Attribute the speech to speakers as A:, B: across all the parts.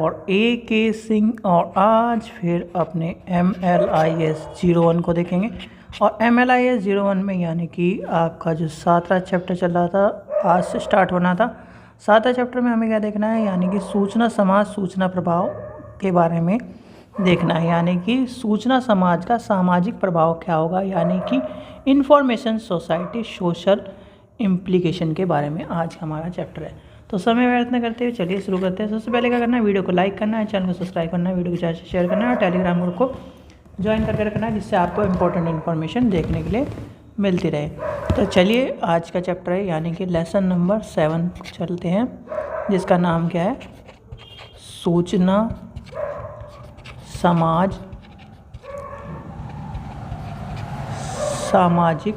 A: और ए के सिंह और आज फिर अपने MLIS 01 को देखेंगे। और MLIS 01 में यानी कि आपका जो 7वां चैप्टर चल रहा था, आज से स्टार्ट होना था। 7वां चैप्टर में हमें क्या देखना है, यानी कि सूचना समाज सूचना प्रभाव के बारे में देखना है। यानी कि सूचना समाज का सामाजिक प्रभाव क्या होगा, यानी कि इंफॉर्मेशन सोसाइटी सोशल इम्प्लीकेशन के बारे में आज हमारा चैप्टर है। तो समय व्यर्थ न करते हुए चलिए शुरू करते हैं। सबसे पहले क्या करना है, वीडियो को लाइक करना है, चैनल को सब्सक्राइब करना है, वीडियो को ज़्यादा से शेयर करना है और टेलीग्राम ग्रुप को ज्वाइन करके रखना है, जिससे आपको इंपॉर्टेंट इन्फॉर्मेशन देखने के लिए मिलती रहे। तो चलिए आज का चैप्टर है यानी कि लेसन नंबर 7 चलते हैं, जिसका नाम क्या है, सूचना समाज सामाजिक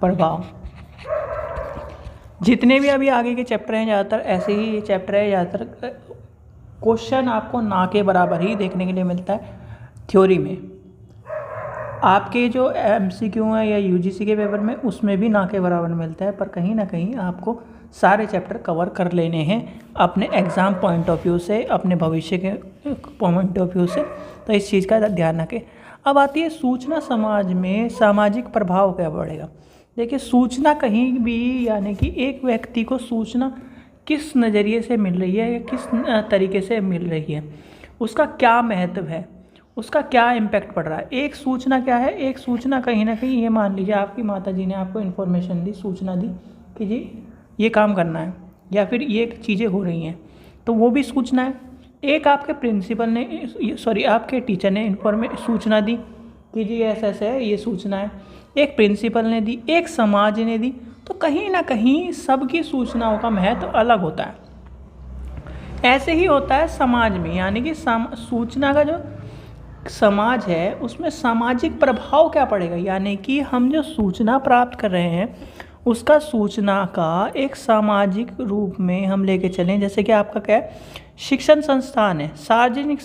A: प्रभाव। जितने भी अभी आगे के चैप्टर हैं ज़्यादातर ऐसे ही ये चैप्टर है। ज़्यादातर क्वेश्चन आपको ना के बराबर ही देखने के लिए मिलता है थ्योरी में। आपके जो MCQ है या UGC के पेपर में उसमें भी ना के बराबर मिलता है, पर कहीं ना कहीं आपको सारे चैप्टर कवर कर लेने हैं अपने एग्ज़ाम पॉइंट ऑफ व्यू से, अपने भविष्य के पॉइंट ऑफ व्यू से। तो इस चीज़ का ध्यान रखें। अब आती है सूचना समाज में सामाजिक प्रभाव क्या पड़ेगा। देखिए, सूचना कहीं भी यानी कि एक व्यक्ति को सूचना किस नज़रिए से मिल रही है या किस तरीके से मिल रही है, उसका क्या महत्व है, उसका क्या इम्पैक्ट पड़ रहा है। एक सूचना क्या है, एक सूचना कहीं ना कहीं ये मान लीजिए आपकी माता जी ने आपको इन्फॉर्मेशन दी, सूचना दी कि जी ये काम करना है या फिर ये चीज़ें हो रही हैं, तो वो भी सूचना है। एक आपके प्रिंसिपल ने आपके टीचर ने सूचना दी कि जी ऐसा ऐसा है, ये सूचना है। एक प्रिंसिपल ने दी, एक समाज ने दी। तो कहीं ना कहीं सबकी सूचनाओं का महत्व अलग होता है। ऐसे ही होता है समाज में, यानी कि सूचना का जो समाज है उसमें सामाजिक प्रभाव क्या पड़ेगा, यानी कि हम जो सूचना प्राप्त कर रहे हैं उसका सूचना का एक सामाजिक रूप में हम लेके चलें। जैसे कि आपका क्या है, शिक्षण संस्थान है, सार्वजनिक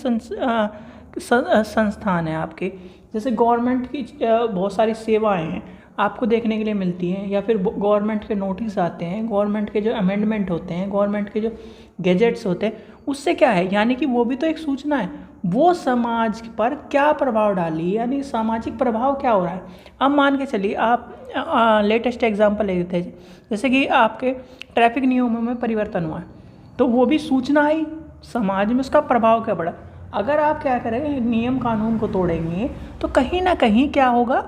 A: संस्थान है आपके, जैसे गवर्नमेंट की बहुत सारी सेवाएं हैं आपको देखने के लिए मिलती हैं, या फिर गवर्नमेंट के नोटिस आते हैं, गवर्नमेंट के जो अमेंडमेंट होते हैं, गवर्नमेंट के जो गैजेट्स होते हैं, उससे क्या है, यानी कि वो भी तो एक सूचना है। वो समाज पर क्या प्रभाव डाली, यानी सामाजिक प्रभाव क्या हो रहा है। अब मान के चलिए आप लेटेस्ट एग्जांपल ले लेते हैं, जैसे कि आपके ट्रैफिक नियमों में परिवर्तन हुआ है, तो वो भी सूचना आई, समाज में उसका प्रभाव क्या पड़ा। अगर आप क्या करेंगे, नियम कानून को तोड़ेंगे तो कहीं ना कहीं क्या होगा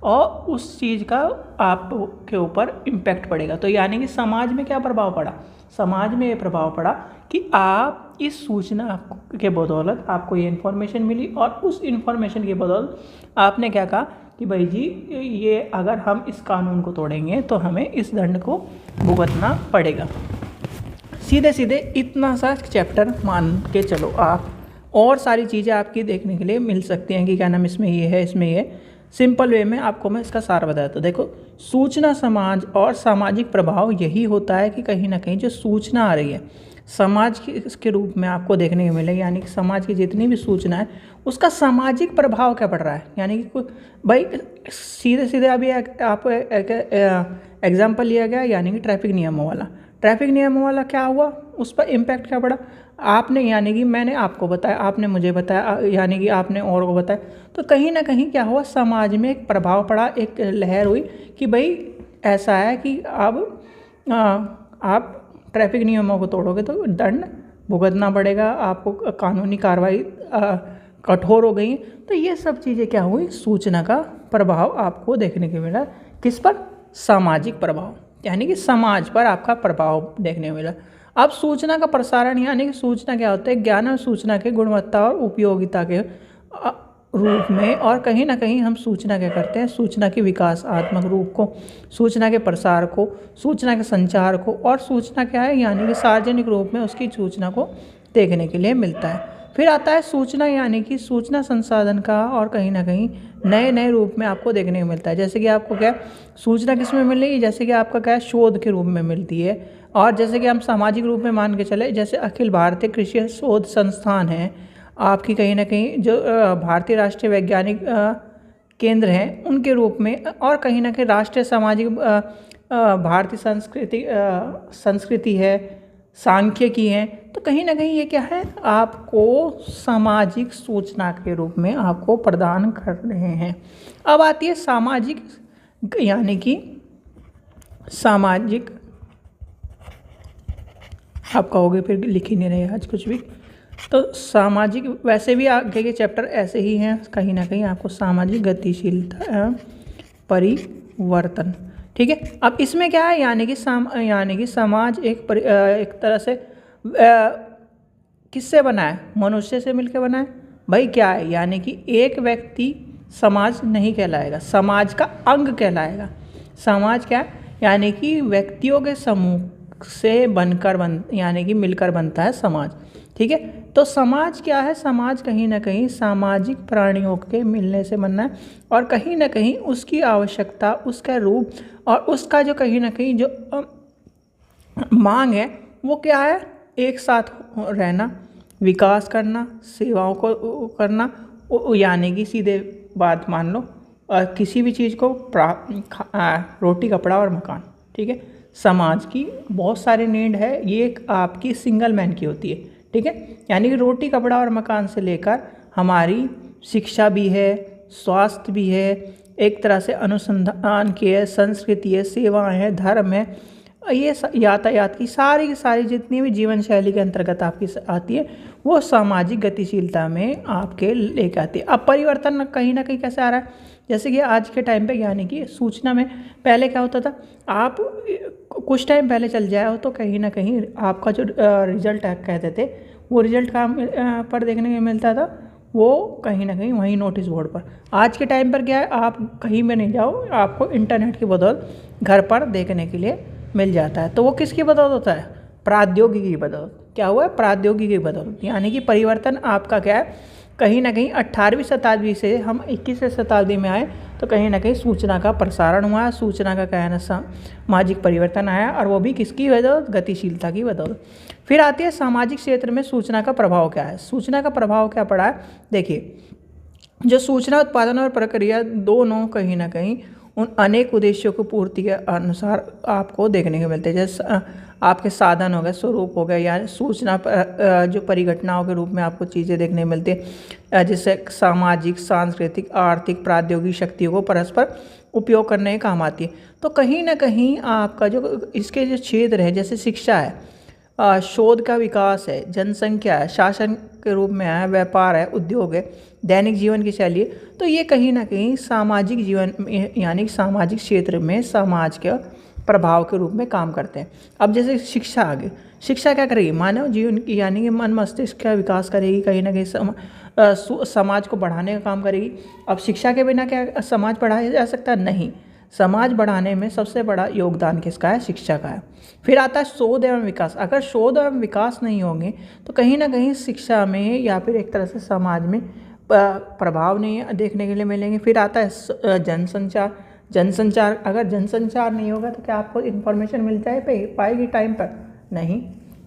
A: और उस चीज़ का आपके ऊपर इम्पैक्ट पड़ेगा। तो यानी कि समाज में क्या प्रभाव पड़ा, समाज में ये प्रभाव पड़ा कि आप इस सूचना के बदौलत आपको ये इन्फॉर्मेशन मिली, और उस इन्फॉर्मेशन के बदौलत आपने क्या कहा कि भाई जी ये अगर हम इस कानून को तोड़ेंगे तो हमें इस दंड को भुगतना पड़ेगा। सीधे सीधे इतना सा चैप्टर मान के चलो आप, और सारी चीज़ें आपकी देखने के लिए मिल सकती हैं कि क्या नाम इसमें ये है, इसमें ये सिंपल वे में आपको मैं इसका सार बताता हूँ। देखो, सूचना समाज और सामाजिक प्रभाव यही होता है कि कहीं ना कहीं जो सूचना आ रही है समाज के रूप में आपको देखने को मिले, यानी कि समाज की जितनी भी सूचना है उसका सामाजिक प्रभाव क्या पड़ रहा है। यानी कि भाई सीधे सीधे अभी आप एग्जाम्पल लिया गया, यानी कि ट्रैफिक नियमों वाला। ट्रैफिक नियमों वाला क्या हुआ, उस पर इम्पैक्ट क्या पड़ा, आपने यानी कि मैंने आपको बताया, आपने मुझे बताया, यानी कि आपने और को बताया, तो कहीं ना कहीं क्या हुआ, समाज में एक प्रभाव पड़ा, एक लहर हुई कि भाई ऐसा है कि अब आप ट्रैफिक नियमों को तोड़ोगे तो दंड भुगतना पड़ेगा, आपको कानूनी कार्रवाई कठोर हो गई। तो ये सब चीज़ें क्या हुई, सूचना का प्रभाव आपको देखने को मिला। किस पर, सामाजिक प्रभाव, यानी कि समाज पर आपका प्रभाव देखने को मिला। अब सूचना का प्रसारण, यानी कि सूचना क्या होता है, ज्ञान और सूचना के गुणवत्ता और उपयोगिता के रूप में, और कहीं ना कहीं हम सूचना क्या करते हैं, सूचना के विकासात्मक रूप को, सूचना के प्रसार को, सूचना के संचार को, और सूचना क्या है, यानी कि सार्वजनिक रूप में उसकी सूचना को देखने के लिए मिलता है। फिर आता है सूचना, यानी कि सूचना संसाधन का, और कहीं ना कहीं नए नए रूप में आपको देखने को मिलता है। जैसे कि आपको क्या सूचना किस में मिल रही है, जैसे कि आपका क्या शोध के रूप में मिलती है, और जैसे कि हम सामाजिक रूप में मान के चले, जैसे अखिल भारतीय कृषि शोध संस्थान है आपकी, कहीं ना कहीं जो भारतीय राष्ट्रीय वैज्ञानिक केंद्र हैं उनके रूप में, और कहीं ना कहीं राष्ट्रीय सामाजिक भारतीय संस्कृति है, सांख्यिकी हैं, तो कहीं ना कहीं ये क्या है, आपको सामाजिक सूचना के रूप में आपको प्रदान कर रहे हैं। अब आती है सामाजिक, यानी कि सामाजिक, आप कहोगे फिर लिख ही नहीं रहे आज कुछ भी, तो सामाजिक, वैसे भी आगे के चैप्टर ऐसे ही हैं, कहीं ना कहीं आपको सामाजिक गतिशीलता परिवर्तन, ठीक है। अब इसमें क्या है, यानी कि समाज एक तरह से किससे बना है, मनुष्य से मिलकर बना है। भाई क्या है, यानी कि एक व्यक्ति समाज नहीं कहलाएगा, समाज का अंग कहलाएगा। समाज क्या है, यानी कि व्यक्तियों के समूह से यानी कि मिलकर बनता है समाज, ठीक है। तो समाज क्या है, समाज कहीं ना कहीं सामाजिक प्राणियों के मिलने से बनना है, और कहीं ना कहीं उसकी आवश्यकता, उसका रूप और उसका जो कहीं ना कहीं जो मांग है वो क्या है, एक साथ रहना, विकास करना, सेवाओं को करना, यानी कि सीधे बात मान लो किसी भी चीज़ को रोटी कपड़ा और मकान, ठीक है। समाज की बहुत सारी नीड है, ये एक आपकी सिंगल मैन की होती है, ठीक है। यानी कि रोटी कपड़ा और मकान से लेकर हमारी शिक्षा भी है, स्वास्थ्य भी है, एक तरह से अनुसंधान की है, संस्कृति है, सेवाएं हैं, धर्म है, ये यातायात की सारी जितनी भी जीवन शैली के अंतर्गत आपकी आती है, वो सामाजिक गतिशीलता में आपके लेके आती है। अब परिवर्तन कहीं ना कहीं कैसे आ रहा है, जैसे कि आज के टाइम पे, यानी कि सूचना में पहले क्या होता था, आप कुछ टाइम पहले चल जाए हो तो कहीं ना कहीं आपका जो रिजल्ट कहते थे, वो रिजल्ट कहाँ पर देखने को मिलता था, वो कहीं ना कहीं वहीं नोटिस बोर्ड पर। आज के टाइम पर क्या है, आप कहीं में नहीं जाओ, आपको इंटरनेट की बदौलत घर पर देखने के लिए मिल जाता है। तो वो किसकी बदौलत होता है, प्रौद्योगिकी की बदौलत। क्या हुआ है, प्रौद्योगिकी की बदौलत। यानी कि परिवर्तन आपका क्या है, कहीं ना कहीं 18वीं शताब्दी से हम 21वीं शताब्दी में आए तो कहीं ना कहीं सूचना का प्रसारण हुआ, सूचना का क्या है ना सामाजिक परिवर्तन आया, और वो भी किसकी बदौलत, गतिशीलता की बदौलत। फिर आती है सामाजिक क्षेत्र में सूचना का प्रभाव क्या है। सूचना का प्रभाव क्या पड़ा है, देखिए, जो सूचना उत्पादन और प्रक्रिया दोनों कहीं ना कहीं उन अनेक उद्देश्यों को पूर्ति के अनुसार आपको देखने को मिलते हैं। जैसे आपके साधन हो गए, स्वरूप हो गए, या सूचना जो परिघटनाओं के रूप में आपको चीज़ें देखने मिलती है, जिससे सामाजिक, सांस्कृतिक, आर्थिक, प्रौद्योगिक शक्तियों को परस्पर उपयोग करने के काम आती है। तो कहीं ना कहीं आपका जो इसके जो क्षेत्र है, जैसे शिक्षा है, शोध का विकास है, जनसंख्या है, शासन के रूप में है, व्यापार है, उद्योग है, दैनिक जीवन की शैली है, तो ये कहीं ना कहीं सामाजिक जीवन यानी सामाजिक क्षेत्र में समाज के प्रभाव के रूप में काम करते हैं। अब जैसे शिक्षा आ गई, शिक्षा क्या करेगी, मानव जीवन की यानी कि मन मस्तिष्क का विकास करेगी, कहीं ना कहीं समाज को बढ़ाने का काम करेगी। अब शिक्षा के बिना क्या समाज बढ़ाया जा सकता, नहीं। समाज बढ़ाने में सबसे बड़ा योगदान किसका है, शिक्षा का है। फिर आता है शोध एवं विकास। अगर शोध एवं विकास नहीं होंगे तो कहीं ना कहीं शिक्षा में या फिर एक तरह से समाज में प्रभाव नहीं देखने के लिए मिलेंगे। फिर आता है जनसंचार। जनसंचार, अगर जनसंचार नहीं होगा तो क्या आपको इन्फॉर्मेशन मिल पाएगी टाइम पर, नहीं।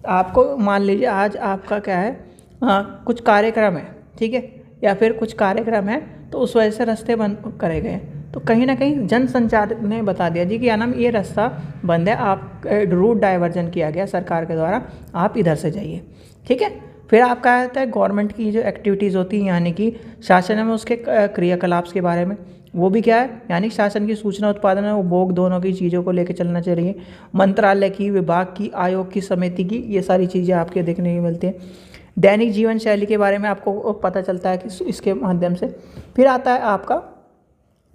A: आपको मान लीजिए आज आपका क्या है, कुछ कार्यक्रम है, ठीक है, या फिर कुछ कार्यक्रम है तो उस वजह से रास्ते बंद करे गए, तो कहीं ना कहीं जनसंचार ने बता दिया जी कि क्या नाम, ये रास्ता बंद है, आप रूट डाइवर्जन किया गया सरकार के द्वारा, आप इधर से जाइए, ठीक है। फिर आपका आता है गवर्नमेंट की जो एक्टिविटीज़ होती हैं, यानी कि शासन में उसके क्रियाकलाप के बारे में, वो भी क्या है, यानी शासन की सूचना उत्पादन और उपभोग दोनों की चीज़ों को लेकर चलना चाहिए। मंत्रालय की, विभाग की, आयोग की, समिति की, ये सारी चीज़ें आपके देखने को मिलती हैं। दैनिक जीवन शैली के बारे में आपको पता चलता है कि इसके माध्यम से। फिर आता है आपका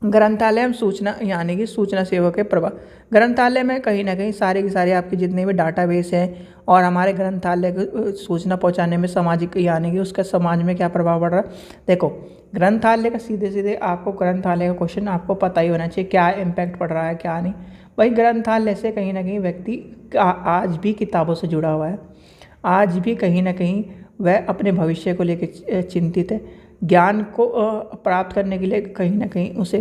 A: ग्रंथालय में सूचना, यानी कि सूचना सेवा के प्रभाव। ग्रंथालय में कहीं ना कहीं सारे के सारे आपके जितने भी डाटाबेस हैं, और हमारे ग्रंथालय को सूचना पहुंचाने में सामाजिक, यानी कि उसका समाज में क्या प्रभाव पड़ रहा है। देखो, ग्रंथालय का सीधे सीधे आपको ग्रंथालय का क्वेश्चन आपको पता ही होना चाहिए, क्या इम्पैक्ट पड़ रहा है क्या नहीं। भाई ग्रंथालय से कहीं ना कहीं व्यक्ति आज भी किताबों से जुड़ा हुआ है, आज भी कहीं ना कहीं वह अपने भविष्य को लेकर चिंतित है, ज्ञान को प्राप्त करने के लिए कहीं ना कहीं उसे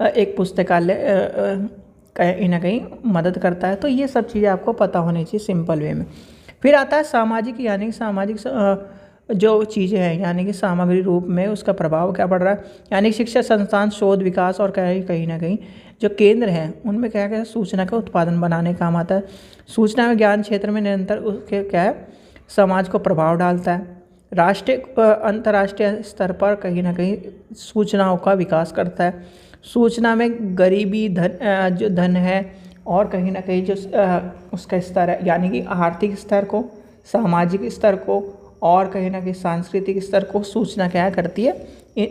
A: एक पुस्तकालय कहीं ना कहीं मदद करता है। तो ये सब चीज़ें आपको पता होनी चाहिए सिंपल वे में। फिर आता है सामाजिक, यानी सामाजिक जो चीज़ें हैं यानी कि सामग्री रूप में उसका प्रभाव क्या पड़ रहा है, यानी कि शिक्षा संस्थान, शोध, विकास और कहीं ना कहीं जो केंद्र हैं उनमें क्या क्या सूचना का उत्पादन बनाने काम आता है। सूचना में ज्ञान क्षेत्र में निरंतर उसके क्या है समाज को प्रभाव डालता है। राष्ट्रीय अंतर्राष्ट्रीय स्तर पर कहीं ना कहीं सूचनाओं का विकास करता है। सूचना में गरीबी जो धन है और कहीं ना कहीं जो उसका स्तर है यानी कि आर्थिक स्तर को, सामाजिक स्तर को और कहीं ना कहीं सांस्कृतिक स्तर को सूचना क्या करती है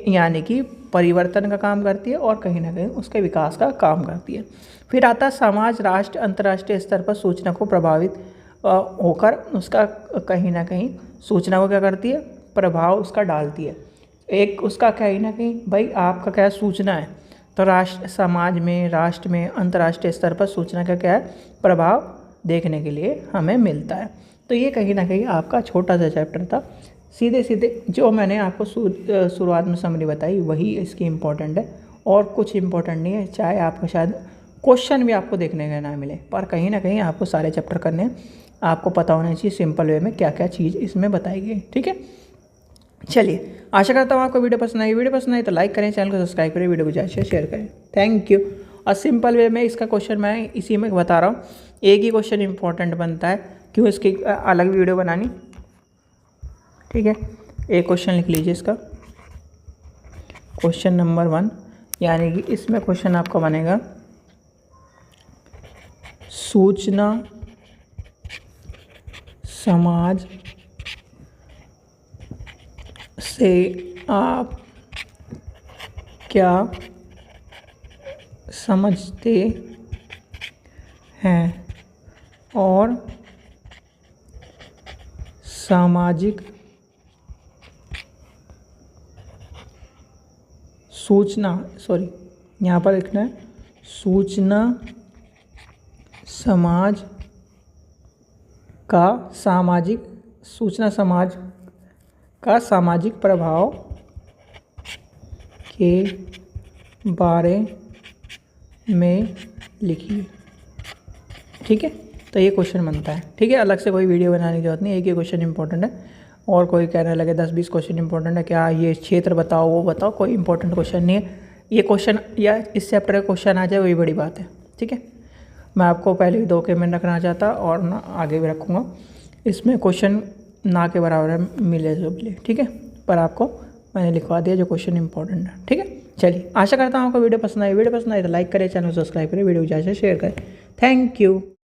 A: यानी कि परिवर्तन का काम करती है और कहीं ना कहीं उसके विकास का काम करती है। फिर आता है समाज, राष्ट्र, अंतर्राष्ट्रीय स्तर पर सूचना को प्रभावित होकर उसका कहीं ना कहीं सूचना को क्या करती है, प्रभाव उसका डालती है। एक उसका कहीं ना कहीं भाई आपका क्या सूचना है तो राष्ट्र, समाज में, राष्ट्र में, अंतर्राष्ट्रीय स्तर पर सूचना का क्या है प्रभाव देखने के लिए हमें मिलता है। तो ये कहीं ना कहीं आपका छोटा सा चैप्टर था। सीधे सीधे जो मैंने आपको शुरुआत में समरी बताई वही इसकी इम्पोर्टेंट है और कुछ इम्पोर्टेंट नहीं है। चाहे आपको शायद क्वेश्चन भी आपको देखने का ना मिले पर कहीं ना कहीं आपको सारे चैप्टर करने आपको पता होना चाहिए सिंपल वे में क्या क्या चीज़ इसमें बताई गई। ठीक है, चलिए आशा करता हूँ आपको वीडियो पसंद आई। वीडियो पसंद आई तो लाइक करें, चैनल को सब्सक्राइब करें, वीडियो को ज़्यादा शेयर करें। Thank you. और सिंपल वे में इसका क्वेश्चन मैं इसी में बता रहा हूँ, एक ही क्वेश्चन इंपॉर्टेंट बनता है, क्यों इसकी अलग वीडियो बनानी। ठीक है, एक क्वेश्चन लिख लीजिए इसका, क्वेश्चन नंबर 1, यानी कि इसमें क्वेश्चन आपका बनेगा सूचना समाज से आप क्या समझते हैं और सामाजिक सूचना, सॉरी यहाँ पर लिखना है सूचना समाज का सामाजिक, सूचना समाज का सामाजिक प्रभाव के बारे में लिखिए। ठीक है, तो ये क्वेश्चन बनता है। ठीक है, अलग से कोई वीडियो बनाने की जरूरत नहीं, एक ही क्वेश्चन इंपॉर्टेंट है। और कोई कहने लगे 10-20 क्वेश्चन इंपॉर्टेंट है क्या, ये क्षेत्र बताओ वो बताओ, कोई इंपॉर्टेंट क्वेश्चन नहीं है। ये क्वेश्चन या इस चैप्टर का क्वेश्चन आ जाए वही बड़ी बात है। ठीक है, मैं आपको पहले भी धोखे में रखना चाहता और ना आगे भी रखूँगा। इसमें क्वेश्चन ना के बराबर मिले जो मिले। ठीक है, पर आपको मैंने लिखवा दिया जो क्वेश्चन इंपॉर्टेंट है। ठीक है, चलिए आशा करता हूँ आपको वीडियो पसंद आई। वीडियो पसंद आई तो लाइक करें, चैनल को सब्सक्राइब करें, वीडियो को ज़्यादा से शेयर करें। Thank you.